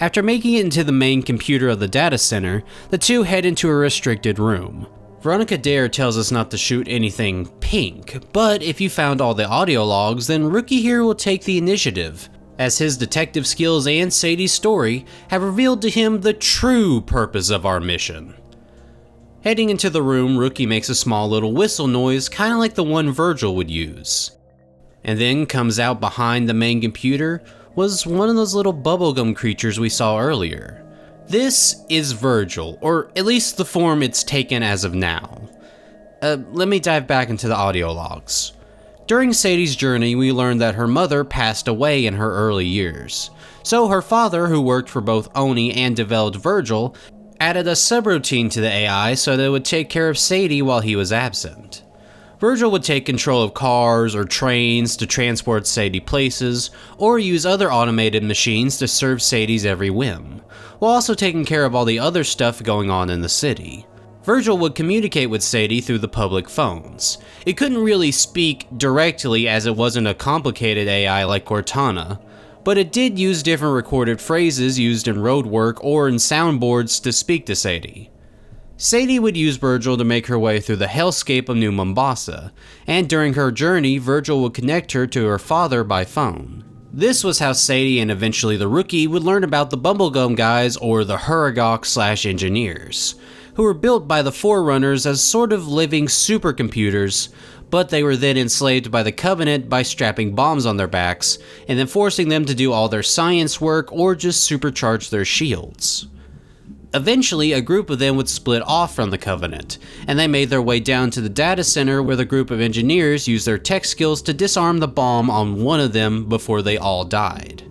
After making it into the main computer of the data center, the two head into a restricted room. Veronica Dare tells us not to shoot anything pink, but if you found all the audio logs, then Rookie here will take the initiative, as his detective skills and Sadie's story have revealed to him the true purpose of our mission. Heading into the room, Rookie makes a small little whistle noise, kinda like the one Virgil would use. And then comes out behind the main computer was one of those little bubblegum creatures we saw earlier. This is Virgil, or at least the form it's taken as of now. Let me dive back into the audio logs. During Sadie's journey, we learned that her mother passed away in her early years. So her father, who worked for both Oni and developed Virgil, added a subroutine to the AI so that it would take care of Sadie while he was absent. Virgil would take control of cars or trains to transport Sadie places, or use other automated machines to serve Sadie's every whim, while also taking care of all the other stuff going on in the city. Virgil would communicate with Sadie through the public phones. It couldn't really speak directly as it wasn't a complicated AI like Cortana, but it did use different recorded phrases used in road work or in soundboards to speak to Sadie. Sadie would use Virgil to make her way through the hellscape of New Mombasa, and during her journey, Virgil would connect her to her father by phone. This was how Sadie and eventually the Rookie would learn about the Bubblegum guys, or the Huragok/engineers, who were built by the Forerunners as sort of living supercomputers, but they were then enslaved by the Covenant by strapping bombs on their backs, and then forcing them to do all their science work or just supercharge their shields. Eventually, a group of them would split off from the Covenant, and they made their way down to the data center where the group of engineers used their tech skills to disarm the bomb on one of them before they all died.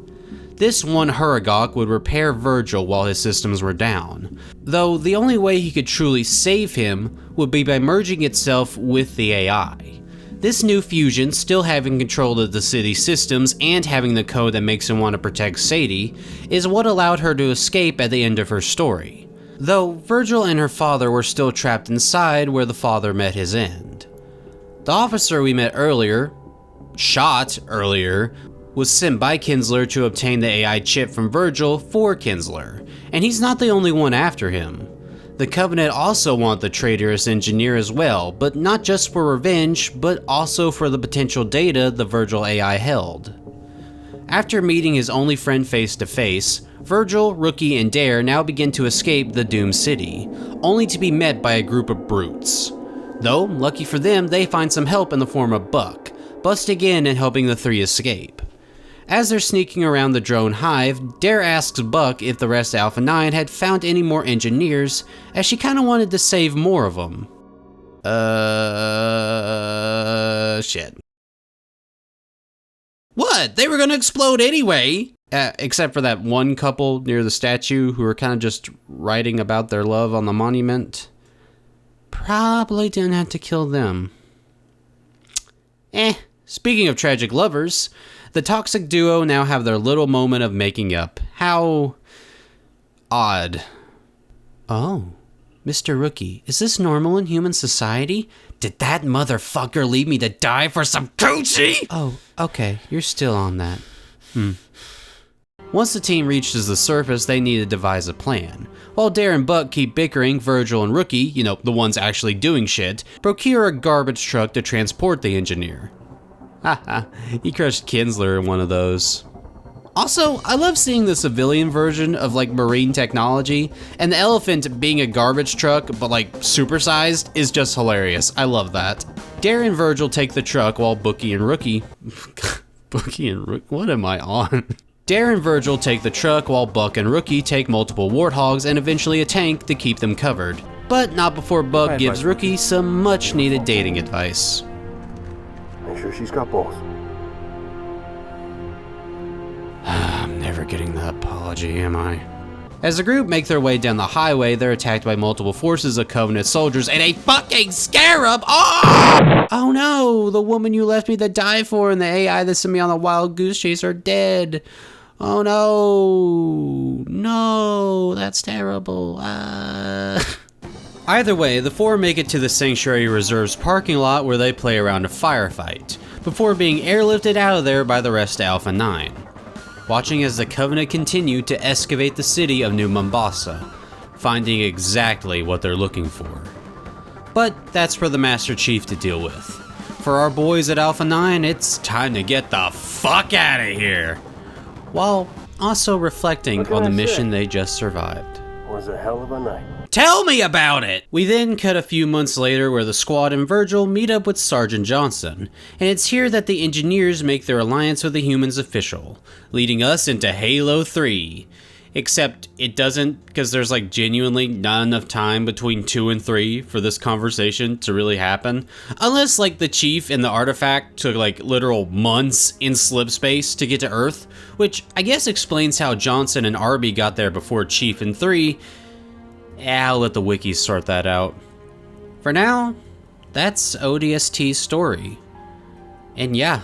This one Huragok would repair Virgil while his systems were down, though the only way he could truly save him would be by merging itself with the AI. This new fusion, still having control of the city's systems and having the code that makes him want to protect Sadie, is what allowed her to escape at the end of her story. Though Virgil and her father were still trapped inside where the father met his end. The officer we met earlier, was sent by Kinsler to obtain the AI chip from Virgil for Kinsler, and he's not the only one after him. The Covenant also want the traitorous engineer as well, but not just for revenge, but also for the potential data the Virgil AI held. After meeting his only friend face to face, Virgil, Rookie, and Dare now begin to escape the doomed city, only to be met by a group of brutes. Though, lucky for them, they find some help in the form of Buck, busting in and helping the three escape. As they're sneaking around the drone hive, Dare asks Buck if the rest of Alpha 9 had found any more engineers, as she kinda wanted to save more of them. Shit. What? They were gonna explode anyway! Except for that one couple near the statue who were kinda just writing about their love on the monument. Probably didn't have to kill them. Speaking of tragic lovers, the toxic duo now have their little moment of making up. How odd. Oh, Mr. Rookie, is this normal in human society? Did that motherfucker leave me to die for some coochie? Oh, okay, you're still on that. Once the team reaches the surface, they need to devise a plan. While Dare and Buck keep bickering, Virgil and Rookie, the ones actually doing shit, procure a garbage truck to transport the engineer. Haha, he crushed Kinsler in one of those. Also, I love seeing the civilian version of marine technology, and the elephant being a garbage truck but supersized is just hilarious. I love that. Dare and Virgil take the truck while Bookie and Rookie, what am I on? Dare and Virgil take the truck while Buck and Rookie take multiple warthogs and eventually a tank to keep them covered. But not before Buck gives Rookie some much needed dating advice. Make sure she's got both. I'm never getting the apology, am I? As the group make their way down the highway, they're attacked by multiple forces of Covenant soldiers and a fucking scarab! Oh! Oh no! The woman you left me to die for and the AI that sent me on a wild goose chase are dead. Oh no! No, that's terrible. Either way, the four make it to the Sanctuary Reserve's parking lot where they play around a firefight, before being airlifted out of there by the rest of Alpha 9. Watching as the Covenant continue to excavate the city of New Mombasa, finding exactly what they're looking for. But that's for the Master Chief to deal with. For our boys at Alpha 9, it's time to get the fuck out of here! While also reflecting on the mission they just survived. It was a hell of a night. Tell me about it! We then cut a few months later where the squad and Virgil meet up with Sergeant Johnson, and it's here that the engineers make their alliance with the humans official, leading us into Halo 3. Except it doesn't, because there's genuinely not enough time between 2 and 3 for this conversation to really happen. Unless the Chief and the artifact took literal months in slip space to get to Earth, which I guess explains how Johnson and Arby got there before Chief in 3. I'll let the wikis sort that out. For now, that's ODST's story. And yeah,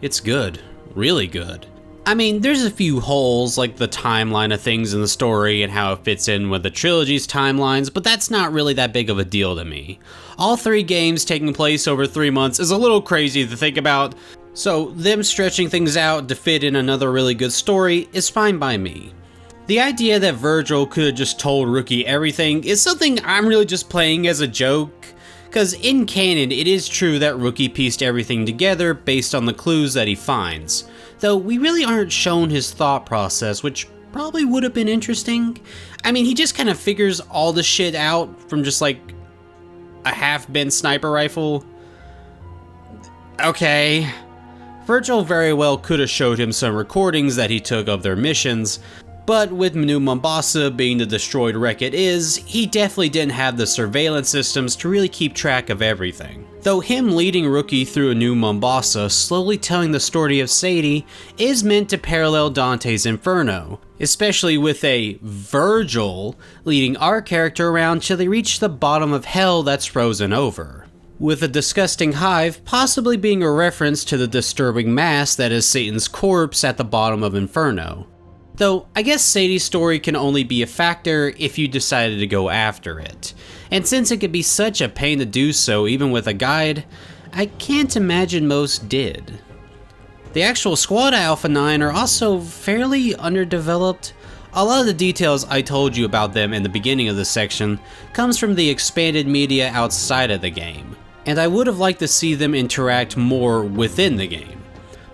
it's good. Really good. I mean, there's a few holes, like the timeline of things in the story and how it fits in with the trilogy's timelines, but that's not really that big of a deal to me. All 3 games taking place over 3 months is a little crazy to think about, so them stretching things out to fit in another really good story is fine by me. The idea that Virgil could have just told Rookie everything is something I'm really just playing as a joke, because in canon it is true that Rookie pieced everything together based on the clues that he finds, though we really aren't shown his thought process, which probably would have been interesting. I mean, he just kind of figures all the shit out from just a half-bent sniper rifle. Okay. Virgil very well could have showed him some recordings that he took of their missions, but with New Mombasa being the destroyed wreck it is, he definitely didn't have the surveillance systems to really keep track of everything. Though him leading Rookie through a New Mombasa, slowly telling the story of Sadie, is meant to parallel Dante's Inferno, especially with a Virgil leading our character around till they reach the bottom of hell that's frozen over. with a disgusting hive possibly being a reference to the disturbing mass that is Satan's corpse at the bottom of Inferno. Though, I guess Sadie's story can only be a factor if you decided to go after it. And since it could be such a pain to do so even with a guide, I can't imagine most did. The actual squad Alpha 9 are also fairly underdeveloped. A lot of the details I told you about them in the beginning of this section comes from the expanded media outside of the game, and I would have liked to see them interact more within the game.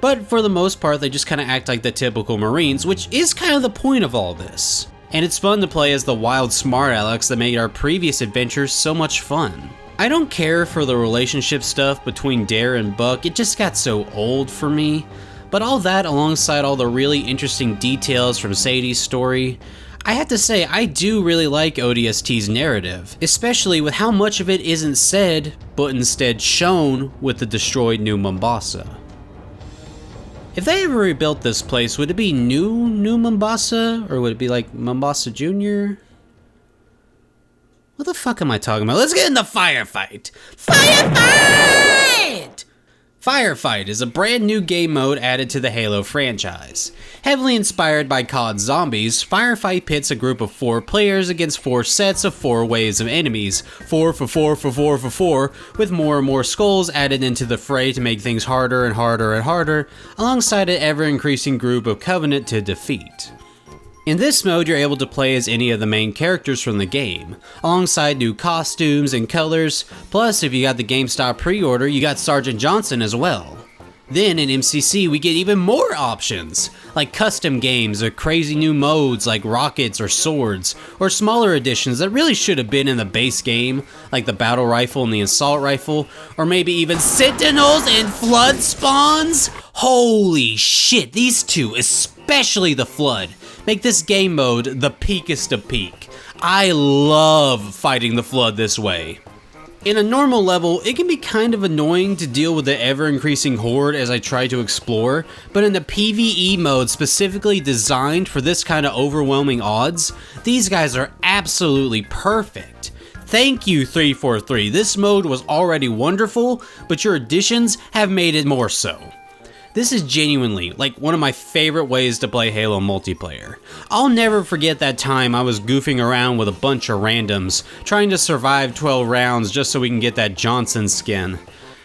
But for the most part, they just kind of act like the typical Marines, which is kind of the point of all this. And it's fun to play as the wild smart alecks that made our previous adventures so much fun. I don't care for the relationship stuff between Dare and Buck, it just got so old for me. But all that alongside all the really interesting details from Sadie's story, I have to say I do really like ODST's narrative, especially with how much of it isn't said, but instead shown with the destroyed New Mombasa. If they ever rebuilt this place, would it be New Mombasa, or would it be like Mombasa Jr.? What the fuck am I talking about? Let's get in the firefight! Firefight! Firefight is a brand new game mode added to the Halo franchise. Heavily inspired by COD Zombies, Firefight pits a group of 4 players against 4 sets of 4 waves of enemies, 4 for 4 for 4 for 4, with more and more skulls added into the fray to make things harder and harder and harder, alongside an ever-increasing group of Covenant to defeat. In this mode, you're able to play as any of the main characters from the game, alongside new costumes and colors, plus if you got the GameStop pre-order, you got Sergeant Johnson as well. Then in MCC, we get even more options, like custom games or crazy new modes like rockets or swords, or smaller editions that really should have been in the base game, like the battle rifle and the assault rifle, or maybe even sentinels and flood spawns. Holy shit, these two, especially the flood, make this game mode the peakest of peak. I love fighting the flood this way. In a normal level, it can be kind of annoying to deal with the ever-increasing horde as I try to explore, but in the PvE mode specifically designed for this kind of overwhelming odds, these guys are absolutely perfect. Thank you 343, this mode was already wonderful, but your additions have made it more so. This is genuinely, like, one of my favorite ways to play Halo multiplayer. I'll never forget that time I was goofing around with a bunch of randoms, trying to survive 12 rounds just so we can get that Johnson skin.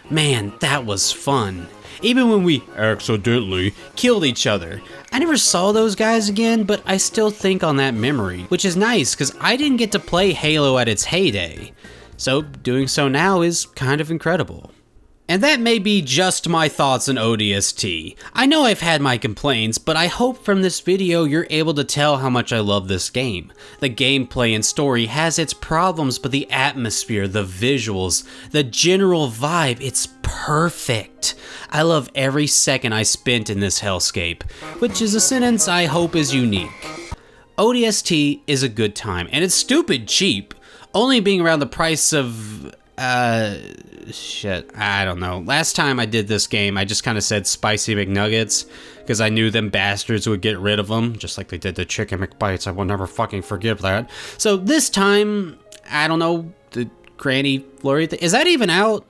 Man, that was fun. Even when we accidentally killed each other. I never saw those guys again, but I still think on that memory, which is nice because I didn't get to play Halo at its heyday. So doing so now is kind of incredible. And that may be just my thoughts on ODST. I know I've had my complaints, but I hope from this video you're able to tell how much I love this game. The gameplay and story has its problems, but the atmosphere, the visuals, the general vibe, it's perfect. I love every second I spent in this hellscape, which is a sentence I hope is unique. ODST is a good time, and it's stupid cheap, only being around the price of shit, I don't know. Last time I did this game, I just kind of said spicy McNuggets, because I knew them bastards would get rid of them, just like they did the chicken McBites. I will never fucking forgive that. So this time, I don't know, the Granny Flurry thing, is that even out?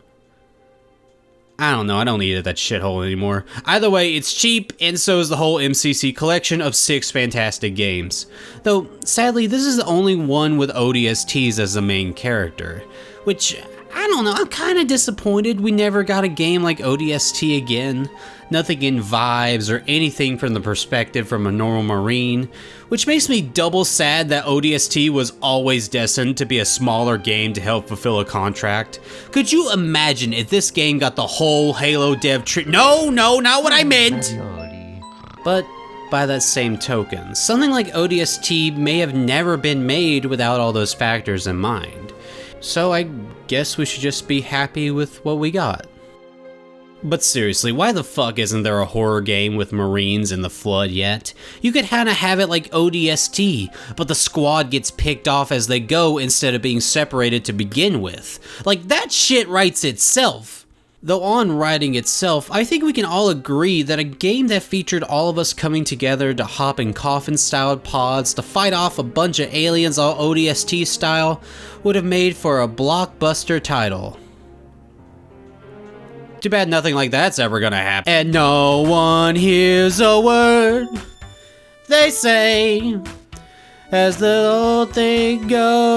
I don't know, I don't need that shithole anymore. Either way, it's cheap, and so is the whole MCC collection of 6 fantastic games. Though, sadly, this is the only one with ODSTs as the main character, which, I don't know, I'm kind of disappointed we never got a game like ODST again. Nothing in vibes or anything from the perspective from a normal Marine, which makes me double sad that ODST was always destined to be a smaller game to help fulfill a contract. Could you imagine if this game got the whole Halo dev No, not what I meant! But by that same token, something like ODST may have never been made without all those factors in mind. So I guess we should just be happy with what we got. But seriously, why the fuck isn't there a horror game with Marines in the flood yet? You could kinda have it like ODST, but the squad gets picked off as they go instead of being separated to begin with. Like, that shit writes itself. Though on writing itself, I think we can all agree that a game that featured all of us coming together to hop in coffin-styled pods to fight off a bunch of aliens all ODST style would have made for a blockbuster title. Too bad nothing like that's ever gonna happen. And no one hears a word they say as the old thing go.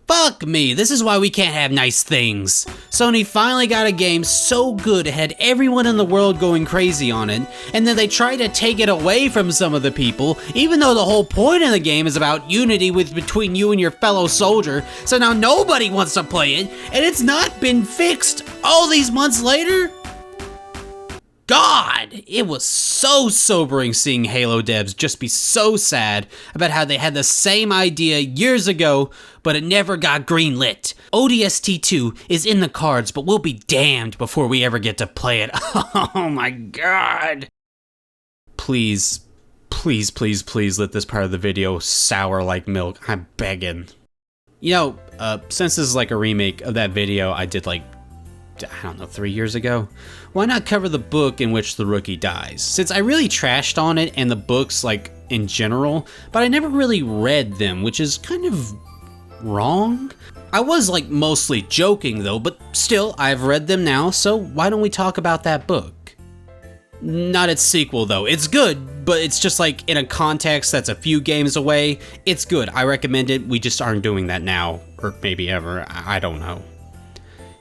Fuck me, this is why we can't have nice things. Sony finally got a game so good it had everyone in the world going crazy on it, and then they tried to take it away from some of the people, even though the whole point of the game is about unity between you and your fellow soldier, so now nobody wants to play it, and it's not been fixed all these months later? God, it was so sobering seeing Halo devs just be so sad about how they had the same idea years ago, but it never got greenlit. ODST 2 is in the cards, but we'll be damned before we ever get to play it. Oh my god. Please, please, please, please let this part of the video sour like milk. I'm begging. You know, since this is like a remake of that video I did like, I don't know, 3 years ago, why not cover the book in which the rookie dies? Since I really trashed on it and the books like in general, but I never really read them, which is kind of wrong. I was like mostly joking though, but still I've read them now, so why don't we talk about that book? Not its sequel though. It's good, but it's just like in a context that's a few games away. It's good, I recommend it, we just aren't doing that now, or maybe ever, I don't know.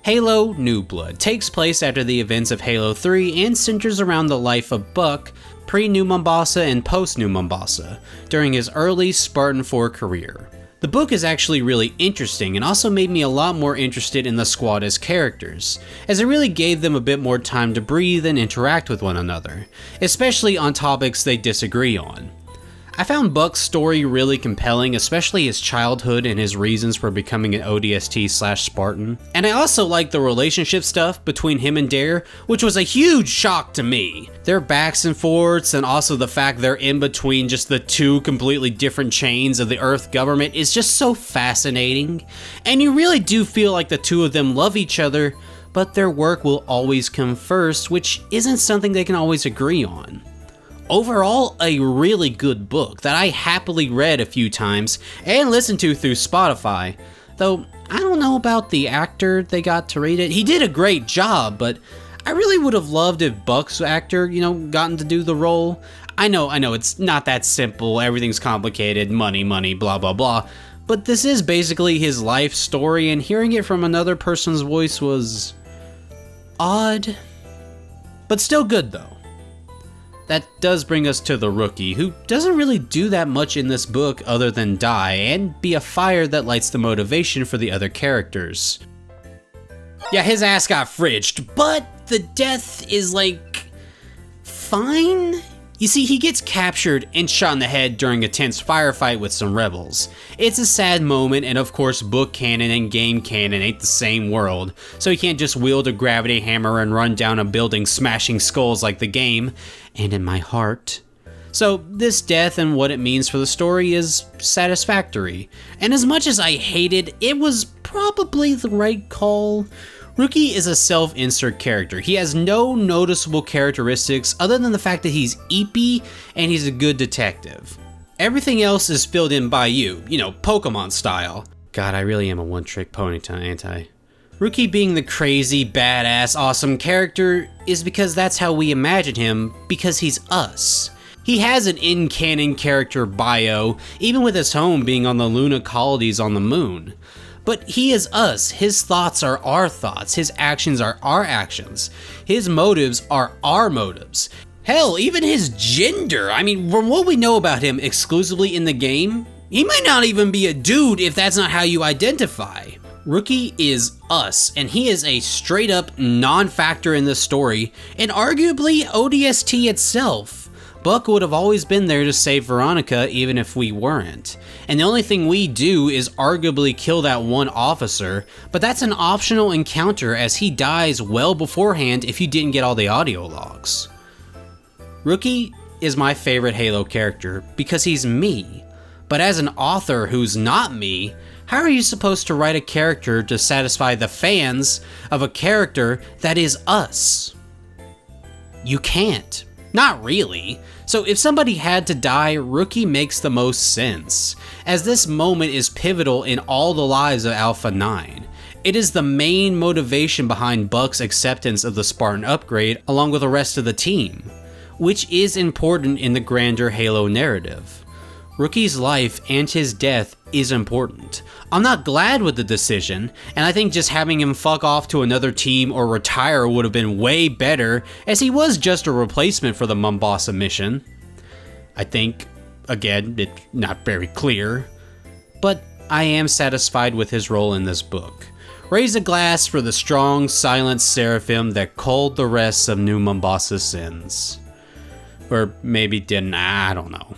Halo New Blood takes place after the events of Halo 3 and centers around the life of Buck, pre-New Mombasa and post-New Mombasa, during his early Spartan 4 career. The book is actually really interesting and also made me a lot more interested in the squad as characters, as it really gave them a bit more time to breathe and interact with one another, especially on topics they disagree on. I found Buck's story really compelling, especially his childhood and his reasons for becoming an ODST/Spartan. And I also liked the relationship stuff between him and Dare, which was a huge shock to me. Their backs and forths, and also the fact they're in between just the two completely different chains of the Earth government is just so fascinating. And you really do feel like the two of them love each other, but their work will always come first, which isn't something they can always agree on. Overall, a really good book that I happily read a few times and listened to through Spotify, though I don't know about the actor they got to read it. He did a great job, but I really would have loved if Buck's actor, gotten to do the role. I know, it's not that simple, everything's complicated, money, blah blah blah, but this is basically his life story, and hearing it from another person's voice was odd, but still good though. That does bring us to the rookie, who doesn't really do that much in this book other than die and be a fire that lights the motivation for the other characters. Yeah, his ass got fridged, but the death is like, fine? You see, he gets captured and shot in the head during a tense firefight with some rebels. It's a sad moment, and of course book canon and game canon ain't the same world, so he can't just wield a gravity hammer and run down a building smashing skulls like the game, and in my heart. So this death and what it means for the story is satisfactory, and as much as I hated, it was probably the right call. Rookie is a self-insert character. He has no noticeable characteristics other than the fact that he's eepy and he's a good detective. Everything else is filled in by you, Pokemon style. God, I really am a one-trick pony, ain't I? Rookie being the crazy, badass, awesome character is because that's how we imagine him, because he's us. He has an in-canon character bio, even with his home being on the Luna colonies on the moon. But he is us. His thoughts are our thoughts. His actions are our actions. His motives are our motives. Hell, even his gender. I mean, from what we know about him exclusively in the game, he might not even be a dude if that's not how you identify. Rookie is us, and he is a straight up non-factor in this story, and arguably ODST itself. Buck would have always been there to save Veronica even if we weren't. And the only thing we do is arguably kill that one officer, but that's an optional encounter as he dies well beforehand if you didn't get all the audio logs. Rookie is my favorite Halo character because he's me, but as an author who's not me, how are you supposed to write a character to satisfy the fans of a character that is us? You can't. Not really. So if somebody had to die, Rookie makes the most sense, as this moment is pivotal in all the lives of Alpha 9. It is the main motivation behind Buck's acceptance of the Spartan upgrade along with the rest of the team, which is important in the grander Halo narrative. Rookie's life and his death is important. I'm not glad with the decision, and I think just having him fuck off to another team or retire would have been way better, as he was just a replacement for the Mombasa mission. I think, again, it's not very clear, but I am satisfied with his role in this book. Raise a glass for the strong, silent seraphim that culled the rest of New Mombasa's sins. Or maybe didn't, I don't know.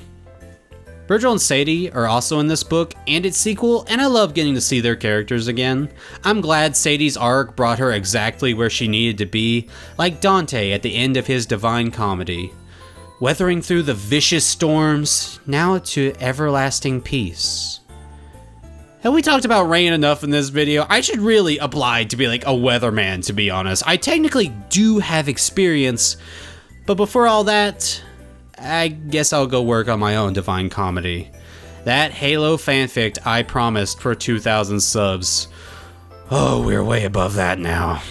Virgil and Sadie are also in this book and its sequel, and I love getting to see their characters again. I'm glad Sadie's arc brought her exactly where she needed to be, like Dante at the end of his Divine Comedy. Weathering through the vicious storms, now to everlasting peace. Have we talked about rain enough in this video? I should really apply to be like a weatherman, to be honest. I technically do have experience, but before all that, I guess I'll go work on my own Divine Comedy. That Halo fanfic I promised for 2,000 subs. Oh, we're way above that now.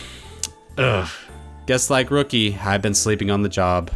Ugh. Guess like Rookie, I've been sleeping on the job.